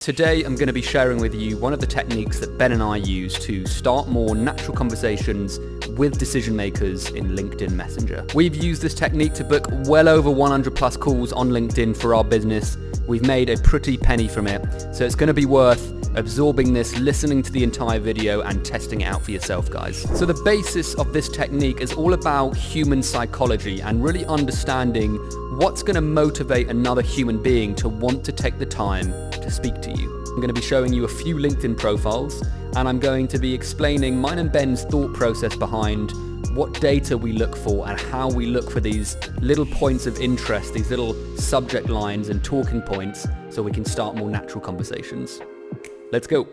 Today I'm going to be sharing with you one of the techniques that Ben and I use to start more natural conversations with decision makers in LinkedIn Messenger. We've used this technique to book well over 100 plus calls on LinkedIn for our business. We've made a pretty penny from it, so it's going to be worth absorbing this, listening to the entire video and testing it out for yourself, guys. So the basis of this technique is all about human psychology and really understanding what's going to motivate another human being to want to take the time to speak to you. I'm going to be showing you a few LinkedIn profiles, and I'm going to be explaining mine and Ben's thought process behind what data we look for and how we look for these little points of interest, these little subject lines and talking points, so we can start more natural conversations. Let's go.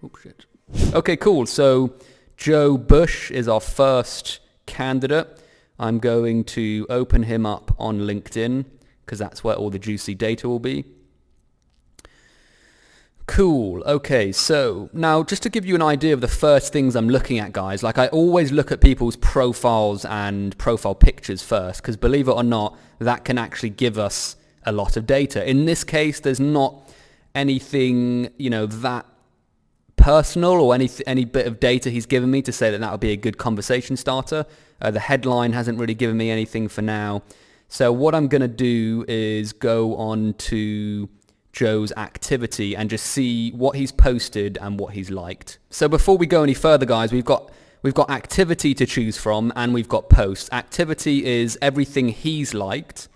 Oh shit. Okay, cool. So Joe Bush is our first candidate. I'm going to open him up on LinkedIn because that's where all the juicy data will be. Cool. Okay, so now just to give you an idea of the first things I'm looking at, guys, like I always look at people's profiles and profile pictures first, because believe it or not, that can actually give us a lot of data. In this case, there's not anything, that personal or any bit of data he's given me to say that would be a good conversation starter. The headline hasn't really given me anything for now. So what I'm going to do is go on to Joe's activity and just see what he's posted and what he's liked. So before we go any further, guys, we've got activity to choose from and we've got posts. Activity is everything he's liked,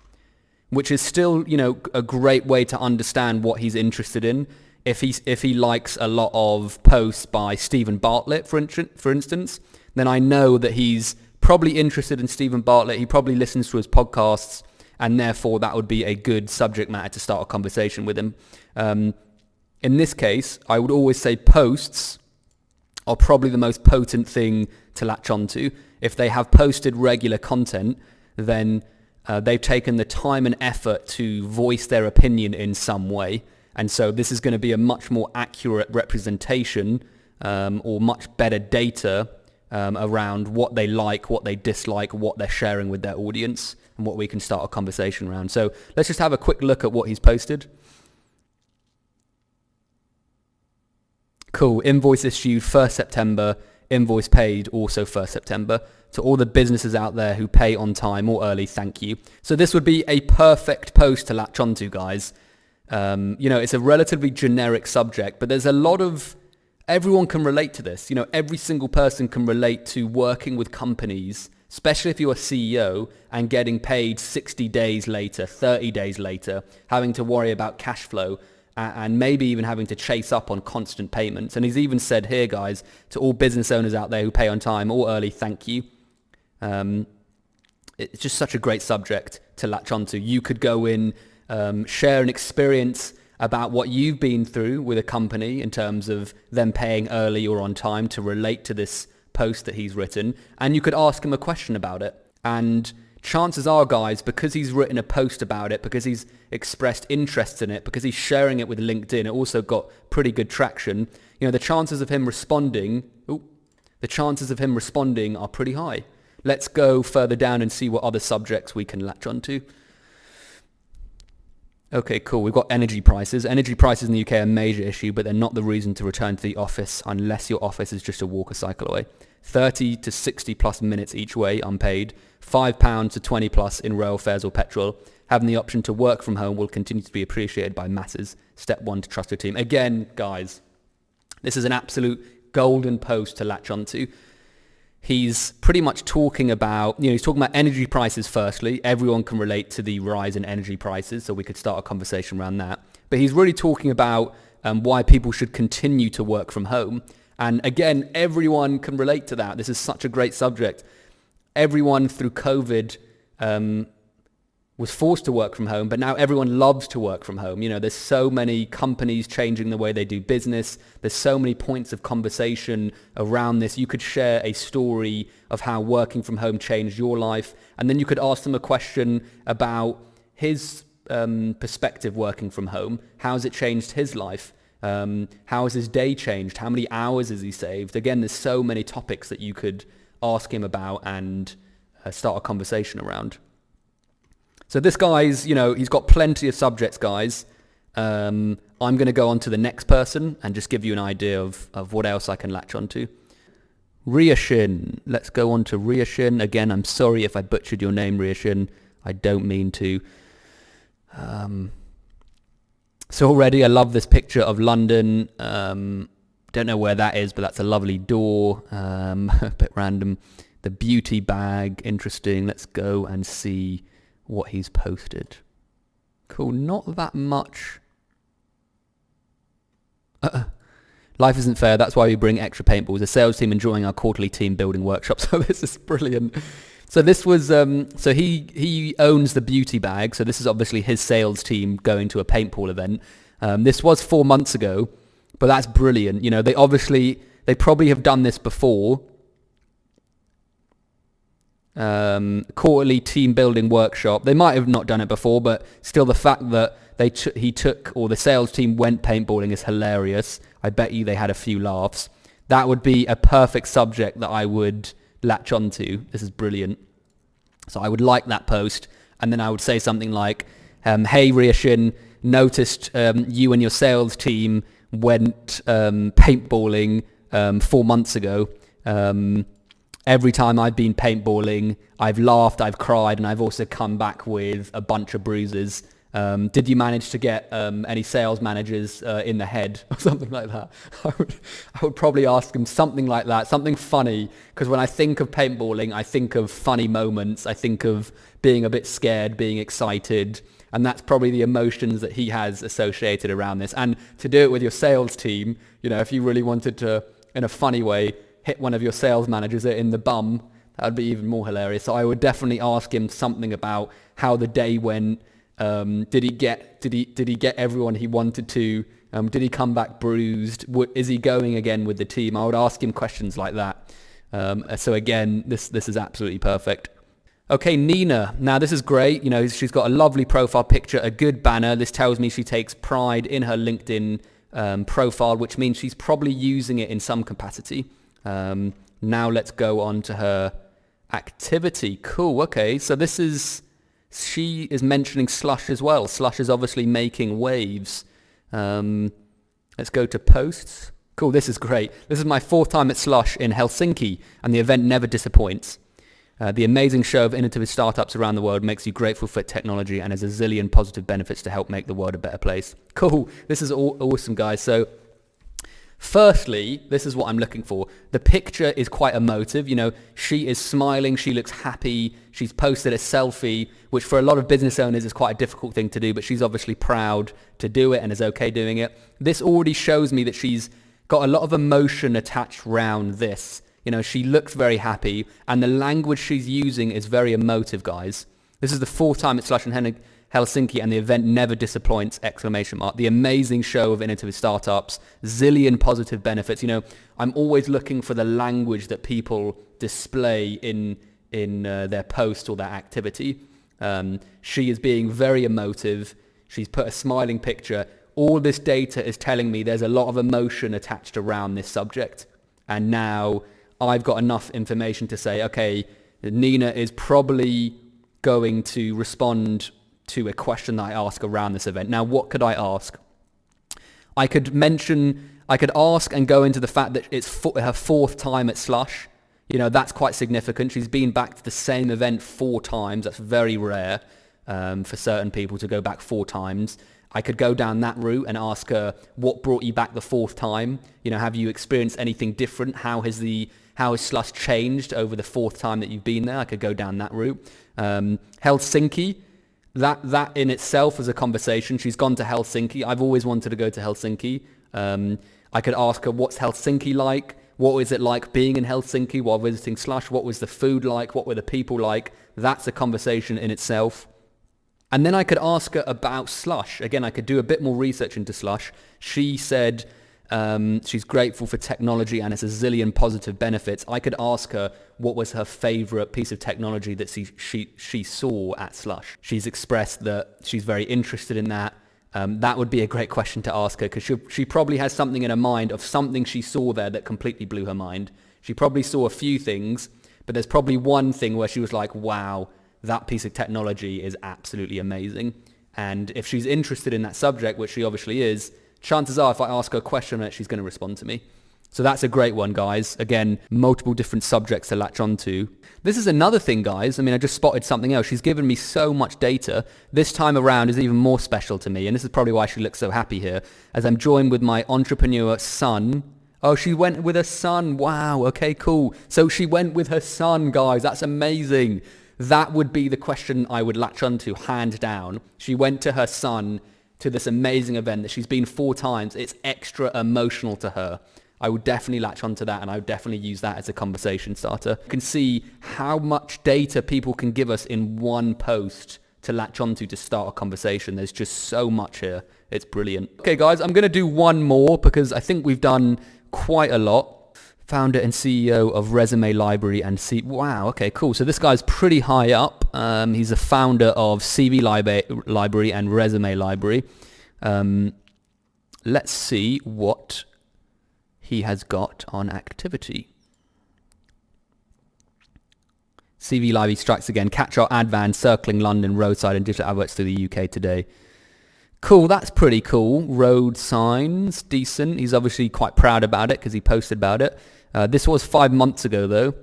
which is still, a great way to understand what he's interested in. If he likes a lot of posts by Stephen Bartlett, for instance, then I know that he's probably interested in Stephen Bartlett. He probably listens to his podcasts, and therefore that would be a good subject matter to start a conversation with him. In this case, I would always say posts are probably the most potent thing to latch onto. If they have posted regular content, then they've taken the time and effort to voice their opinion in some way. And so this is going to be a much more accurate representation or much better data around what they like, what they dislike, what they're sharing with their audience, and what we can start a conversation around. So let's just have a quick look at what he's posted. Cool. Invoice issued 1st September. Invoice paid also 1st September. To all the businesses out there who pay on time or early, thank you. So this would be a perfect post to latch onto, guys. It's a relatively generic subject, but there's a lot of, everyone can relate to this. Every single person can relate to working with companies, especially if you're a CEO and getting paid 60 days later, 30 days later, having to worry about cash flow and maybe even having to chase up on constant payments. And he's even said here, guys, to all business owners out there who pay on time or early, thank you. It's just such a great subject to latch onto. You could go in, share an experience about what you've been through with a company in terms of them paying early or on time to relate to this post that he's written, and you could ask him a question about it. And chances are, guys, because he's written a post about it, because he's expressed interest in it, because he's sharing it with LinkedIn, it also got pretty good traction. The chances of him responding are pretty high. Let's go further down and see what other subjects we can latch onto. Okay, cool. We've got energy prices. Energy prices in the UK are a major issue, but they're not the reason to return to the office unless your office is just a walk a cycle away. 30 to 60 plus minutes each way, unpaid. £5 to 20 plus in rail fares or petrol. Having the option to work from home will continue to be appreciated by masses. Step 1 to trust your team. Again, guys, this is an absolute golden post to latch onto. He's pretty much talking about, he's talking about energy prices firstly. Everyone can relate to the rise in energy prices, so we could start a conversation around that. But he's really talking about why people should continue to work from home. And again, everyone can relate to that. This is such a great subject. Everyone through COVID was forced to work from home, but now everyone loves to work from home. There's so many companies changing the way they do business. There's so many points of conversation around this. You could share a story of how working from home changed your life, and then you could ask them a question about his perspective working from home. How has it changed his life? How has his day changed? How many hours has he saved? Again, there's so many topics that you could ask him about and start a conversation around. So this guy's, he's got plenty of subjects, guys. I'm going to go on to the next person and just give you an idea of what else I can latch onto. Ria Shin. Let's go on to Ria Shin. Again, I'm sorry if I butchered your name, Ria Shin. I don't mean to. So already I love this picture of London. Don't know where that is, but that's a lovely door. A bit random. The beauty bag, interesting. Let's go and see what he's posted. Cool, not that much. Life isn't fair, that's why we bring extra paintballs. A sales team enjoying our quarterly team building workshop. So this is brilliant. So this was, so he owns the beauty bag. So this is obviously his sales team going to a paintball event. This was 4 months ago, but that's brilliant. You know, they probably have done this before. Quarterly team building workshop. They might have not done it before, but still the fact that the sales team went paintballing is hilarious. I bet you they had a few laughs. That would be a perfect subject that I would latch onto. This is brilliant. So I would like that post, and then I would say something like, hey Ria Shin, noticed you and your sales team went paintballing 4 months ago. Every time I've been paintballing, I've laughed, I've cried, and I've also come back with a bunch of bruises. Did you manage to get any sales managers in the head or something like that? I would probably ask him something like that, something funny, because when I think of paintballing, I think of funny moments. I think of being a bit scared, being excited, and that's probably the emotions that he has associated around this. And to do it with your sales team, you know, if you really wanted to, in a funny way, hit one of your sales managers in the bum, that would be even more hilarious. So I would definitely ask him something about how the day went. Did he get everyone he wanted to? Did he come back bruised? Is he going again with the team? I would ask him questions like that. So again, this is absolutely perfect. Okay, Nina. Now this is great. You know, she's got a lovely profile picture, a good banner. This tells me she takes pride in her LinkedIn profile, which means she's probably using it in some capacity. Now let's go on to her activity. Cool. Okay, so she is mentioning Slush as well. Slush is obviously making waves. Let's go to posts. Cool, this is great. This is my 4th time at Slush in Helsinki, and the event never disappoints. The amazing show of innovative startups around the world makes you grateful for technology and has a zillion positive benefits to help make the world a better place. Cool, this is awesome, guys. So firstly, this is what I'm looking for. The picture is quite emotive. You know, she is smiling. She looks happy. She's posted a selfie, which for a lot of business owners is quite a difficult thing to do, but she's obviously proud to do it and is okay doing it. This already shows me that she's got a lot of emotion attached around this. You know, she looks very happy, and the language she's using is very emotive, guys. This is the 4th time at Slush in Helsinki, and the event never disappoints, ! The amazing show of innovative startups, zillion positive benefits. You know, I'm always looking for the language that people display in their post or their activity. She is being very emotive. She's put a smiling picture. All this data is telling me there's a lot of emotion attached around this subject. And now I've got enough information to say, okay, Nina is probably going to respond to a question that I ask around this event. Now, what could I ask? I could ask and go into the fact that it's her 4th time at Slush. You know, that's quite significant. She's been back to the same event 4 times. That's very rare for certain people to go back 4 times. I could go down that route and ask her, what brought you back the 4th time? You know, have you experienced anything different? How has Slush changed over the 4th time that you've been there? I could go down that route. Helsinki, that in itself is a conversation. She's gone to Helsinki. I've always wanted to go to Helsinki. I could ask her, what's Helsinki like? What was it like being in Helsinki while visiting Slush? What was the food like? What were the people like? That's a conversation in itself. And then I could ask her about Slush. Again, I could do a bit more research into Slush. She said she's grateful for technology and it's a zillion positive benefits. I could ask her what was her favorite piece of technology that she saw at Slush. She's expressed that she's very interested in that. That would be a great question to ask her, because she probably has something in her mind of something she saw there that completely blew her mind. She probably saw a few things, but there's probably one thing where she was like, wow, that piece of technology is absolutely amazing. And if she's interested in that subject, which she obviously is, chances are if I ask her a question on it, she's going to respond to me. So that's a great one, guys. Again, multiple different subjects to latch onto. This is another thing, guys. I mean, I just spotted something else. She's given me so much data. This time around is even more special to me. And this is probably why she looks so happy here, as I'm joined with my entrepreneur son. Oh, she went with her son. Wow. Okay, cool. So she went with her son, guys. That's amazing. That would be the question I would latch onto, hand down. She went to her son to this amazing event that she's been 4 times. It's extra emotional to her. I would definitely latch onto that, and I would definitely use that as a conversation starter. You can see how much data people can give us in one post to latch onto to start a conversation. There's just so much here. It's brilliant. Okay, guys, I'm going to do one more because I think we've done quite a lot. Founder and CEO of Resume Library and Wow, okay, cool. So this guy's pretty high up. He's a founder of CV Library and Resume Library. Let's see what he has got on activity. CV Library strikes again. Catch our ad van circling London roadside and digital adverts through the UK today. Cool, that's pretty cool. Road signs, decent. He's obviously quite proud about it because he posted about it. This was 5 months ago, though.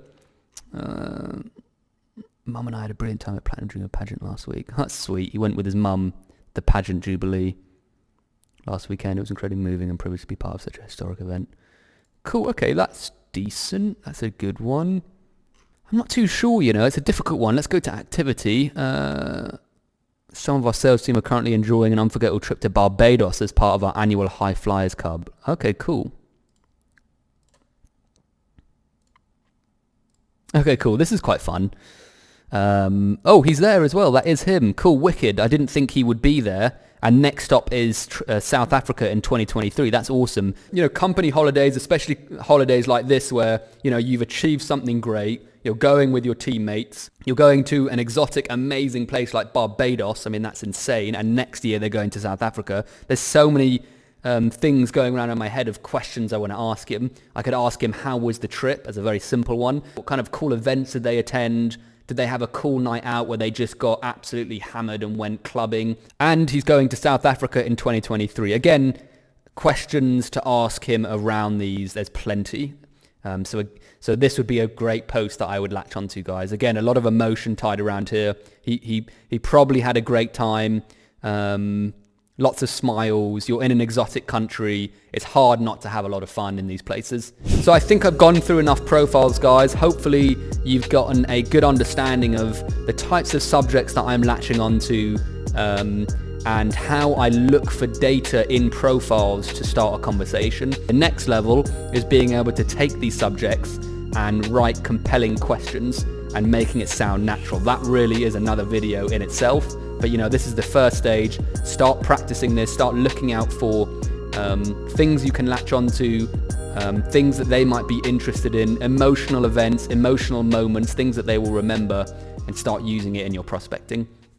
Mum and I had a brilliant time at Platinum during a pageant last week. That's sweet. He went with his mum, the pageant jubilee, last weekend. It was incredibly moving and privileged to be part of such a historic event. Cool, okay, that's decent. That's a good one. I'm not too sure, you know. It's a difficult one. Let's go to activity. Some of our sales team are currently enjoying an unforgettable trip to Barbados as part of our annual High Flyers Club. Okay, cool. Okay, cool. This is quite fun. Oh, he's there as well. That is him. Cool, wicked. I didn't think he would be there. And next stop is South Africa in 2023. That's awesome. You know, company holidays, especially holidays like this where, you know, you've achieved something great. You're going with your teammates. You're going to an exotic, amazing place like Barbados. I mean, that's insane. And next year they're going to South Africa. There's so many things going around in my head of questions I want to ask him. I could ask him, how was the trip? As a very simple one. What kind of cool events did they attend? Did they have a cool night out where they just got absolutely hammered and went clubbing? And he's going to South Africa in 2023. Again, questions to ask him around these. There's plenty. So this would be a great post that I would latch onto, guys. Again, a lot of emotion tied around here. He probably had a great time. Lots of smiles. You're in an exotic country. It's hard not to have a lot of fun in these places. So I think I've gone through enough profiles, guys. Hopefully you've gotten a good understanding of the types of subjects that I'm latching onto and how I look for data in profiles to start a conversation. The next level is being able to take these subjects and write compelling questions and making it sound natural. That really is another video in itself. But you know, this is the first stage. Start practicing this, start looking out for things you can latch onto, things that they might be interested in, emotional events, emotional moments, things that they will remember, and start using it in your prospecting.